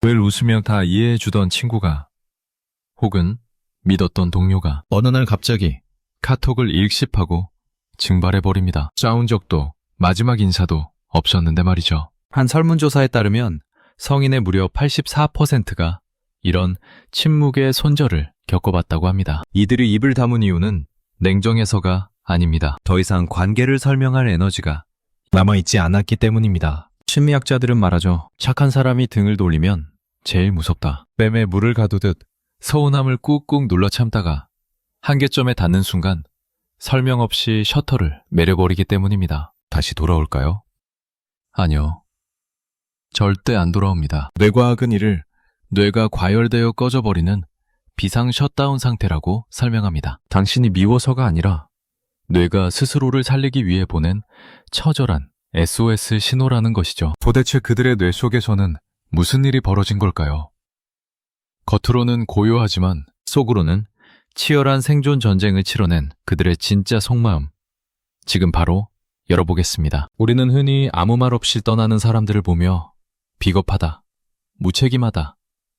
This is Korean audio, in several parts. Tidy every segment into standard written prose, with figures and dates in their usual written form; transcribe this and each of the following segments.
늘 웃으며 다 이해해주던 친구가 혹은 믿었던 동료가 어느 날 갑자기 카톡을 일십하고 증발해버립니다. 싸운 적도 마지막 인사도 없었는데 말이죠. 한 설문조사에 따르면 성인의 무려 84%가 이런 침묵의 손절을 겪어봤다고 합니다. 이들이 입을 다문 이유는 냉정해서가 아닙니다. 더 이상 관계를 설명할 에너지가 남아있지 않았기 때문입니다. 심리학자들은 말하죠. 착한 사람이 등을 돌리면 제일 무섭다. 뺨에 물을 가두듯 서운함을 꾹꾹 눌러 참다가 한계점에 닿는 순간 설명 없이 셔터를 매려버리기 때문입니다. 다시 돌아올까요? 아니요. 절대 안 돌아옵니다. 뇌과학은 이를 뇌가 과열되어 꺼져버리는 비상 셧다운 상태라고 설명합니다. 당신이 미워서가 아니라 뇌가 스스로를 살리기 위해 보낸 처절한 SOS 신호라는 것이죠. 도대체 그들의 뇌 속에서는 무슨 일이 벌어진 걸까요? 겉으로는 고요하지만 속으로는 치열한 생존 전쟁을 치러낸 그들의 진짜 속마음. 지금 바로 열어보겠습니다. 우리는 흔히 아무 말 없이 떠나는 사람들을 보며 비겁하다, 무책임하다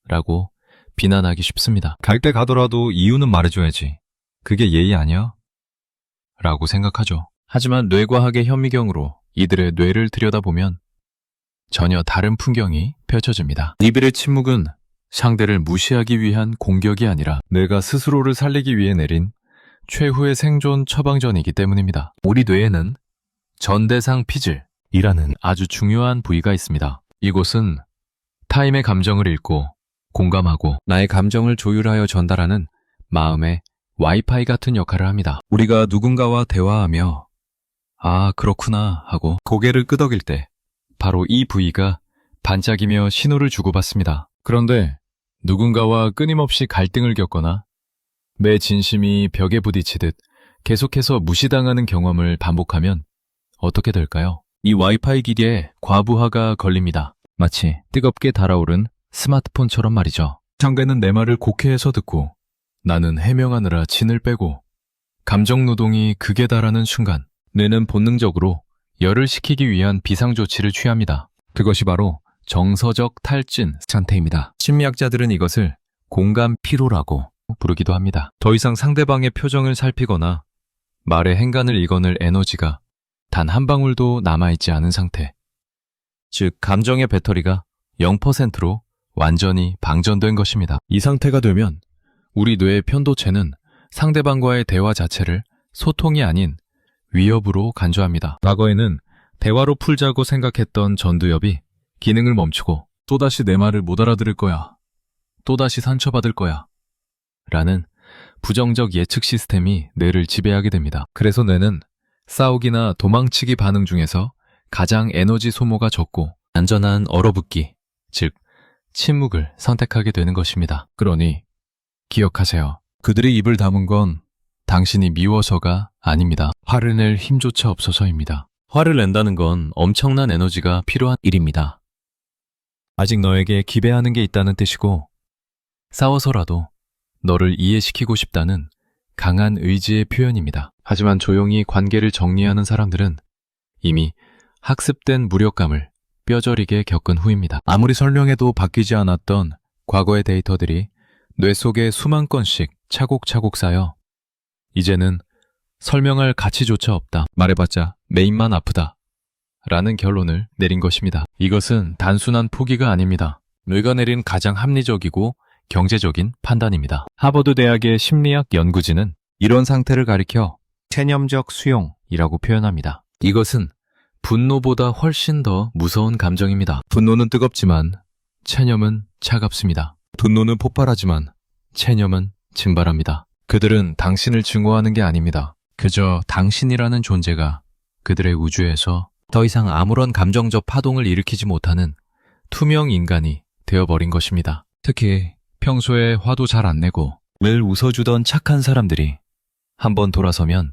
라고 비난하기 쉽습니다. 갈 때 가더라도 이유는 말해줘야지. 그게 예의 아니야? 라고 생각하죠. 하지만 뇌과학의 현미경으로 이들의 뇌를 들여다보면 전혀 다른 풍경이 펼쳐집니다. 이들의 침묵은 상대를 무시하기 위한 공격이 아니라 뇌가 스스로를 살리기 위해 내린 최후의 생존 처방전이기 때문입니다. 우리 뇌에는 전대상 피질이라는 아주 중요한 부위가 있습니다. 이곳은 타인의 감정을 읽고 공감하고 나의 감정을 조율하여 전달하는 마음의 와이파이 같은 역할을 합니다. 우리가 누군가와 대화하며 아, 그렇구나 하고 고개를 끄덕일 때 바로 이 부위가 반짝이며 신호를 주고받습니다. 그런데 누군가와 끊임없이 갈등을 겪거나 내 진심이 벽에 부딪히듯 계속해서 무시당하는 경험을 반복하면 어떻게 될까요? 이 와이파이 기계에 과부하가 걸립니다. 마치 뜨겁게 달아오른 스마트폰처럼 말이죠. 상대는 내 말을 곡해해서 듣고 나는 해명하느라 진을 빼고 감정 노동이 극에 달하는 순간 뇌는 본능적으로 열을 식히기 위한 비상조치를 취합니다. 그것이 바로 정서적 탈진 상태입니다. 심리학자들은 이것을 공감 피로라고 부르기도 합니다. 더 이상 상대방의 표정을 살피거나 말의 행간을 읽어낼 에너지가 단 한 방울도 남아있지 않은 상태. 즉, 감정의 배터리가 0%로 완전히 방전된 것입니다. 이 상태가 되면 우리 뇌의 편도체는 상대방과의 대화 자체를 소통이 아닌 위협으로 간주합니다. 과거에는 대화로 풀자고 생각했던 전두엽이 기능을 멈추고 또다시 내 말을 못 알아들을 거야. 또다시 상처받을 거야. 라는 부정적 예측 시스템이 뇌를 지배하게 됩니다. 그래서 뇌는 싸우기나 도망치기 반응 중에서 가장 에너지 소모가 적고 안전한 얼어붙기, 즉 침묵을 선택하게 되는 것입니다. 그러니 기억하세요. 그들의 입을 다문 건 당신이 미워서가 아닙니다. 화를 낼 힘조차 없어서입니다. 화를 낸다는 건 엄청난 에너지가 필요한 일입니다. 아직 너에게 기대하는 게 있다는 뜻이고 싸워서라도 너를 이해시키고 싶다는 강한 의지의 표현입니다. 하지만 조용히 관계를 정리하는 사람들은 이미 학습된 무력감을 뼈저리게 겪은 후입니다. 아무리 설명해도 바뀌지 않았던 과거의 데이터들이 뇌 속에 수만 건씩 차곡차곡 쌓여 이제는 설명할 가치조차 없다. 말해봤자 내 입만 아프다. 라는 결론을 내린 것입니다. 이것은 단순한 포기가 아닙니다. 뇌가 내린 가장 합리적이고 경제적인 판단입니다. 하버드 대학의 심리학 연구진은 이런 상태를 가리켜 체념적 수용이라고 표현합니다. 이것은 분노보다 훨씬 더 무서운 감정입니다. 분노는 뜨겁지만 체념은 차갑습니다. 분노는 폭발하지만 체념은 증발합니다. 그들은 당신을 증오하는 게 아닙니다. 그저 당신이라는 존재가 그들의 우주에서 더 이상 아무런 감정적 파동을 일으키지 못하는 투명 인간이 되어버린 것입니다. 특히 평소에 화도 잘 안 내고 늘 웃어주던 착한 사람들이 한번 돌아서면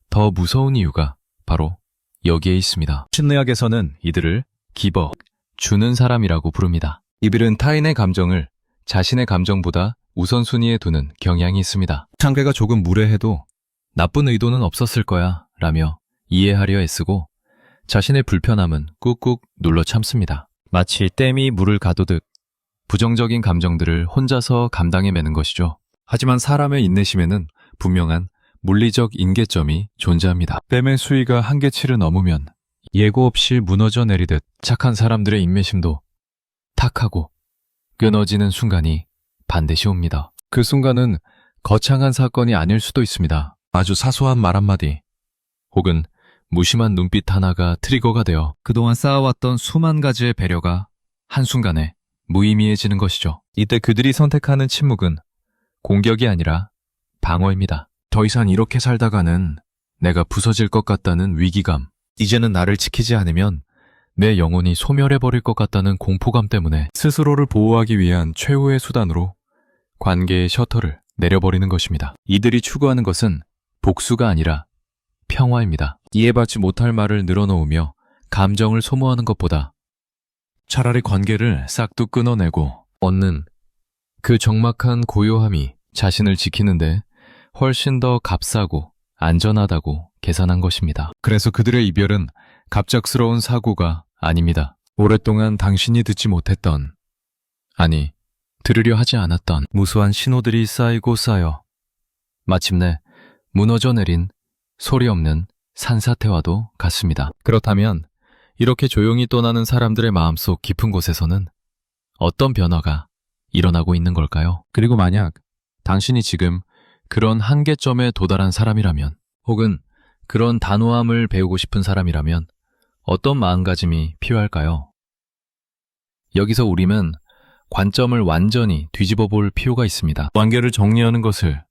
더 무서운 이유가 바로 여기에 있습니다. 심리학에서는 이들을 기버, 주는 사람이라고 부릅니다. 이들은 타인의 감정을 자신의 감정보다 우선순위에 두는 경향이 있습니다. 상대가 조금 무례해도 나쁜 의도는 없었을 거야 라며 이해하려 애쓰고 자신의 불편함은 꾹꾹 눌러 참습니다. 마치 댐이 물을 가두듯 부정적인 감정들을 혼자서 감당해내는 것이죠. 하지만 사람의 인내심에는 분명한 물리적 인계점이 존재합니다. 댐의 수위가 한계치를 넘으면 예고 없이 무너져 내리듯 착한 사람들의 인내심도 탁하고 끊어지는 순간이 반드시 옵니다. 그 순간은 거창한 사건이 아닐 수도 있습니다. 아주 사소한 말 한마디 혹은 무심한 눈빛 하나가 트리거가 되어 그동안 쌓아왔던 수만 가지의 배려가 한순간에 무의미해지는 것이죠. 이때 그들이 선택하는 침묵은 공격이 아니라 방어입니다. 더 이상 이렇게 살다가는 내가 부서질 것 같다는 위기감, 이제는 나를 지키지 않으면 내 영혼이 소멸해버릴 것 같다는 공포감 때문에 스스로를 보호하기 위한 최후의 수단으로 관계의 셔터를 내려버리는 것입니다. 이들이 추구하는 것은 복수가 아니라 평화입니다. 이해받지 못할 말을 늘어놓으며 감정을 소모하는 것보다 차라리 관계를 싹둑 끊어내고 얻는 그 적막한 고요함이 자신을 지키는데 훨씬 더 값싸고 안전하다고 계산한 것입니다. 그래서 그들의 이별은 갑작스러운 사고가 아닙니다. 오랫동안 당신이 듣지 못했던, 아니, 들으려 하지 않았던 무수한 신호들이 쌓이고 쌓여 마침내 무너져 내린 소리 없는 산사태와도 같습니다. 그렇다면 이렇게 조용히 떠나는 사람들의 마음속 깊은 곳에서는 어떤 변화가 일어나고 있는 걸까요? 그리고 만약 당신이 지금 그런 한계점에 도달한 사람이라면 혹은 그런 단호함을 배우고 싶은 사람이라면 어떤 마음가짐이 필요할까요? 여기서 우리는 관점을 완전히 뒤집어 볼 필요가 있습니다. 관계를 정리하는 것을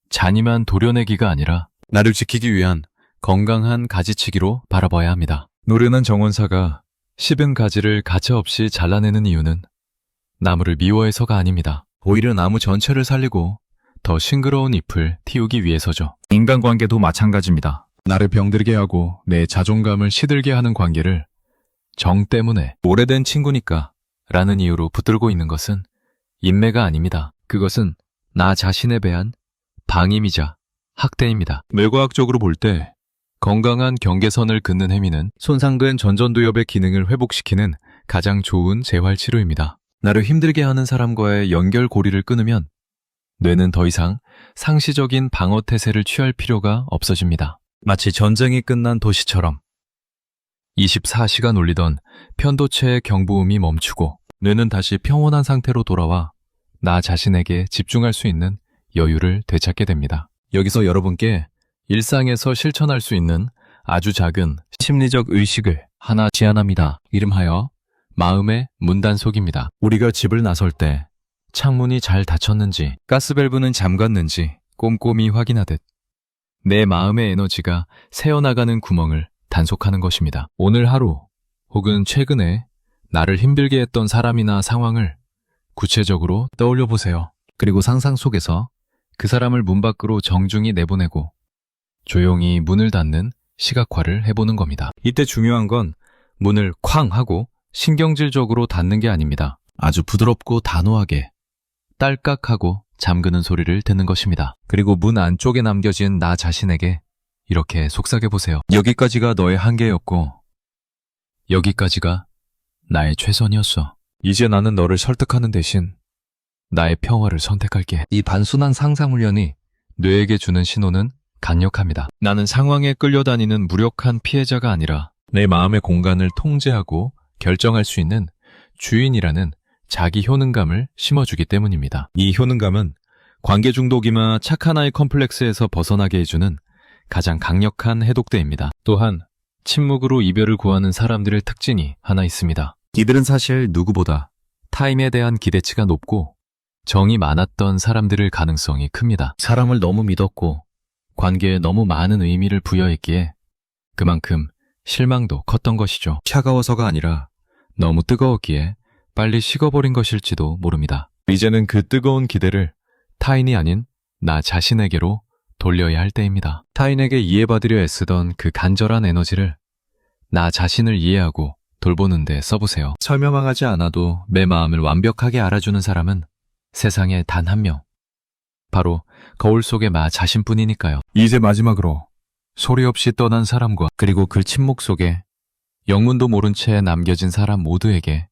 잔인한 도려내기가 아니라 나를 지키기 위한 건강한 가지치기로 바라봐야 합니다. 노련한 정원사가 씹은 가지를 가차없이 잘라내는 이유는 나무를 미워해서가 아닙니다. 오히려 나무 전체를 살리고 더 싱그러운 잎을 틔우기 위해서죠. 인간관계도 마찬가지입니다. 나를 병들게 하고 내 자존감을 시들게 하는 관계를 정 때문에 오래된 친구니까 라는 이유로 붙들고 있는 것은 인매가 아닙니다. 그것은 나 자신에 대한 방임이자 학대입니다. 뇌과학적으로 볼 때 건강한 경계선을 긋는 행위는 손상된 전전두엽의 기능을 회복시키는 가장 좋은 재활치료입니다. 나를 힘들게 하는 사람과의 연결고리를 끊으면 뇌는 더 이상 상시적인 방어태세를 취할 필요가 없어집니다. 마치 전쟁이 끝난 도시처럼 24시간 울리던 편도체의 경부음이 멈추고 뇌는 다시 평온한 상태로 돌아와 나 자신에게 집중할 수 있는 여유를 되찾게 됩니다. 여기서 여러분께 일상에서 실천할 수 있는 아주 작은 심리적 의식을 하나 제안합니다. 이름하여 마음의 문단속입니다. 우리가 집을 나설 때 창문이 잘 닫혔는지 가스밸브는 잠갔는지 꼼꼼히 확인하듯 내 마음의 에너지가 새어나가는 구멍을 단속하는 것입니다. 오늘 하루 혹은 최근에 나를 힘들게 했던 사람이나 상황을 구체적으로 떠올려 보세요. 그리고 상상 속에서 그 사람을 문 밖으로 정중히 내보내고 조용히 문을 닫는 시각화를 해보는 겁니다. 이때 중요한 건 문을 쾅 하고 신경질적으로 닫는 게 아닙니다. 아주 부드럽고 단호하게 딸깍하고 잠그는 소리를 듣는 것입니다. 그리고 문 안쪽에 남겨진 나 자신에게 이렇게 속삭여보세요. 여기까지가 너의 한계였고 여기까지가 나의 최선이었어. 이제 나는 너를 설득하는 대신 나의 평화를 선택할게. 이 단순한 상상훈련이 뇌에게 주는 신호는 강력합니다. 나는 상황에 끌려다니는 무력한 피해자가 아니라 내 마음의 공간을 통제하고 결정할 수 있는 주인이라는 자기 효능감을 심어주기 때문입니다. 이 효능감은 관계 중독이나 착한 아이 컴플렉스에서 벗어나게 해주는 가장 강력한 해독대입니다. 또한 침묵으로 이별을 구하는 사람들의 특징이 하나 있습니다. 이들은 사실 누구보다 타인에 대한 기대치가 높고 정이 많았던 사람들일 가능성이 큽니다. 사람을 너무 믿었고 관계에 너무 많은 의미를 부여했기에 그만큼 실망도 컸던 것이죠. 차가워서가 아니라 너무 뜨거웠기에 빨리 식어버린 것일지도 모릅니다. 이제는 그 뜨거운 기대를 타인이 아닌 나 자신에게로 돌려야 할 때입니다. 타인에게 이해받으려 애쓰던 그 간절한 에너지를 나 자신을 이해하고 돌보는 데 써보세요. 설명하지 않아도 내 마음을 완벽하게 알아주는 사람은 세상에 단 한 명. 바로 거울 속의 나 자신뿐이니까요. 이제 마지막으로 소리 없이 떠난 사람과 그리고 그 침묵 속에 영문도 모른 채 남겨진 사람 모두에게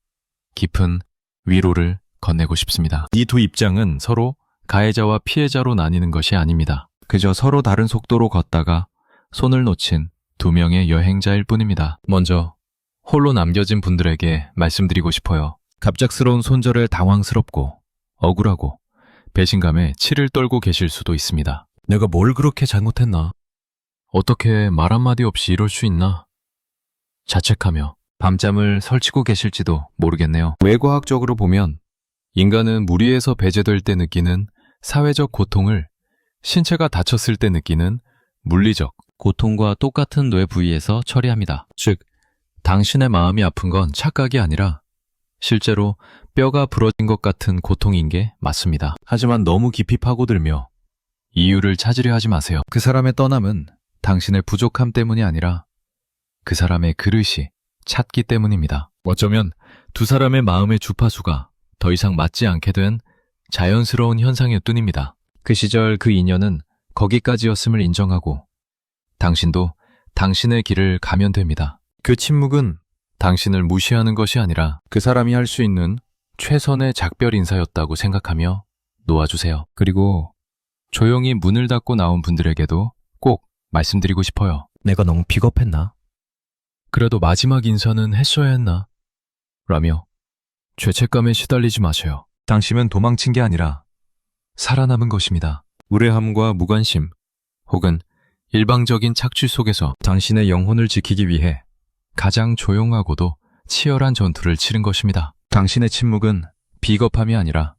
깊은 위로를 건네고 싶습니다. 이 두 입장은 서로 가해자와 피해자로 나뉘는 것이 아닙니다. 그저 서로 다른 속도로 걷다가 손을 놓친 두 명의 여행자일 뿐입니다. 먼저 홀로 남겨진 분들에게 말씀드리고 싶어요. 갑작스러운 손절에 당황스럽고 억울하고 배신감에 치를 떨고 계실 수도 있습니다. 내가 뭘 그렇게 잘못했나? 어떻게 말 한마디 없이 이럴 수 있나? 자책하며 밤잠을 설치고 계실지도 모르겠네요. 외과학적으로 보면 인간은 무리에서 배제될 때 느끼는 사회적 고통을 신체가 다쳤을 때 느끼는 물리적 고통과 똑같은 뇌 부위에서 처리합니다. 즉, 당신의 마음이 아픈 건 착각이 아니라 실제로 뼈가 부러진 것 같은 고통인 게 맞습니다. 하지만 너무 깊이 파고들며 이유를 찾으려 하지 마세요. 그 사람의 떠남은 당신의 부족함 때문이 아니라 그 사람의 그릇이 찼기 때문입니다. 어쩌면 두 사람의 마음의 주파수가 더 이상 맞지 않게 된 자연스러운 현상일 뿐입니다. 그 시절 그 인연은 거기까지였음을 인정하고 당신도 당신의 길을 가면 됩니다. 그 침묵은 당신을 무시하는 것이 아니라 그 사람이 할 수 있는 최선의 작별 인사였다고 생각하며 놓아주세요. 그리고 조용히 문을 닫고 나온 분들에게도 꼭 말씀드리고 싶어요. 내가 너무 비겁했나? 그래도 마지막 인사는 했어야 했나? 라며 죄책감에 시달리지 마세요. 당신은 도망친 게 아니라 살아남은 것입니다. 무례함과 무관심 혹은 일방적인 착취 속에서 당신의 영혼을 지키기 위해 가장 조용하고도 치열한 전투를 치른 것입니다. 당신의 침묵은 비겁함이 아니라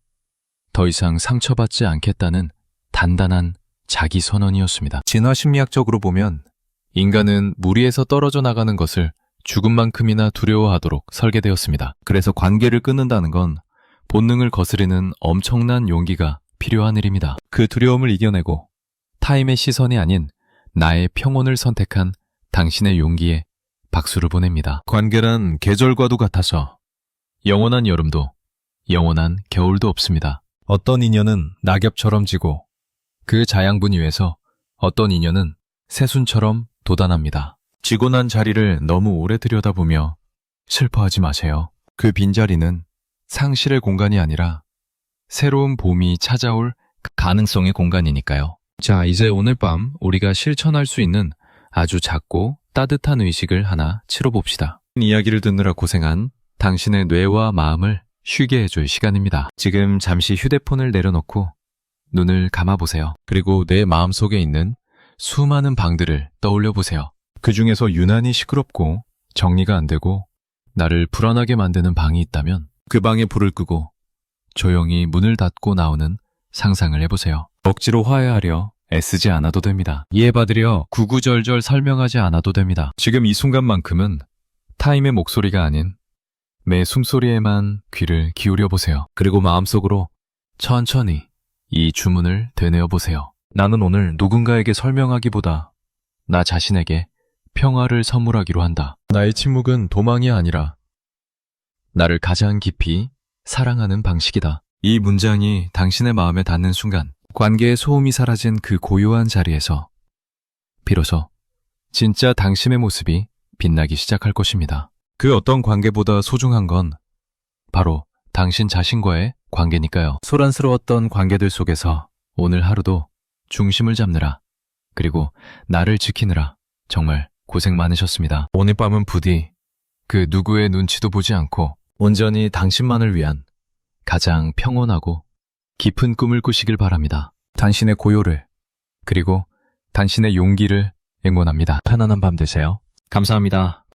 더 이상 상처받지 않겠다는 단단한 자기 선언이었습니다. 진화 심리학적으로 보면 인간은 무리에서 떨어져 나가는 것을 죽음만큼이나 두려워하도록 설계되었습니다. 그래서 관계를 끊는다는 건 본능을 거스르는 엄청난 용기가 필요한 일입니다. 그 두려움을 이겨내고 타인의 시선이 아닌 나의 평온을 선택한 당신의 용기에 박수를 보냅니다. 관계란 계절과도 같아서 영원한 여름도 영원한 겨울도 없습니다. 어떤 인연은 낙엽처럼 지고 그 자양분 위에서 어떤 인연은 새순처럼 돋아납니다. 지고 난 자리를 너무 오래 들여다보며 슬퍼하지 마세요. 그 빈자리는 상실의 공간이 아니라 새로운 봄이 찾아올 가능성의 공간이니까요. 자, 이제 오늘 밤 우리가 실천할 수 있는 아주 작고 따뜻한 의식을 하나 치러봅시다. 이야기를 듣느라 고생한 당신의 뇌와 마음을 쉬게 해줄 시간입니다. 지금 잠시 휴대폰을 내려놓고 눈을 감아보세요. 그리고 내 마음속에 있는 수많은 방들을 떠올려 보세요. 그 중에서 유난히 시끄럽고 정리가 안 되고 나를 불안하게 만드는 방이 있다면 그 방에 불을 끄고 조용히 문을 닫고 나오는 상상을 해보세요. 억지로 화해하려 애쓰지 않아도 됩니다. 이해받으려 구구절절 설명하지 않아도 됩니다. 지금 이 순간만큼은 타임의 목소리가 아닌 매 숨소리에만 귀를 기울여 보세요. 그리고 마음속으로 천천히 이 주문을 되뇌어 보세요. 나는 오늘 누군가에게 설명하기보다 나 자신에게 평화를 선물하기로 한다. 나의 침묵은 도망이 아니라 나를 가장 깊이 사랑하는 방식이다. 이 문장이 당신의 마음에 닿는 순간 관계의 소음이 사라진 그 고요한 자리에서 비로소 진짜 당신의 모습이 빛나기 시작할 것입니다. 그 어떤 관계보다 소중한 건 바로 당신 자신과의 관계니까요. 소란스러웠던 관계들 속에서 오늘 하루도 중심을 잡느라 그리고 나를 지키느라 정말 고생 많으셨습니다. 오늘 밤은 부디 그 누구의 눈치도 보지 않고 온전히 당신만을 위한 가장 평온하고 깊은 꿈을 꾸시길 바랍니다. 당신의 고요를 그리고 당신의 용기를 응원합니다. 편안한 밤 되세요. 감사합니다.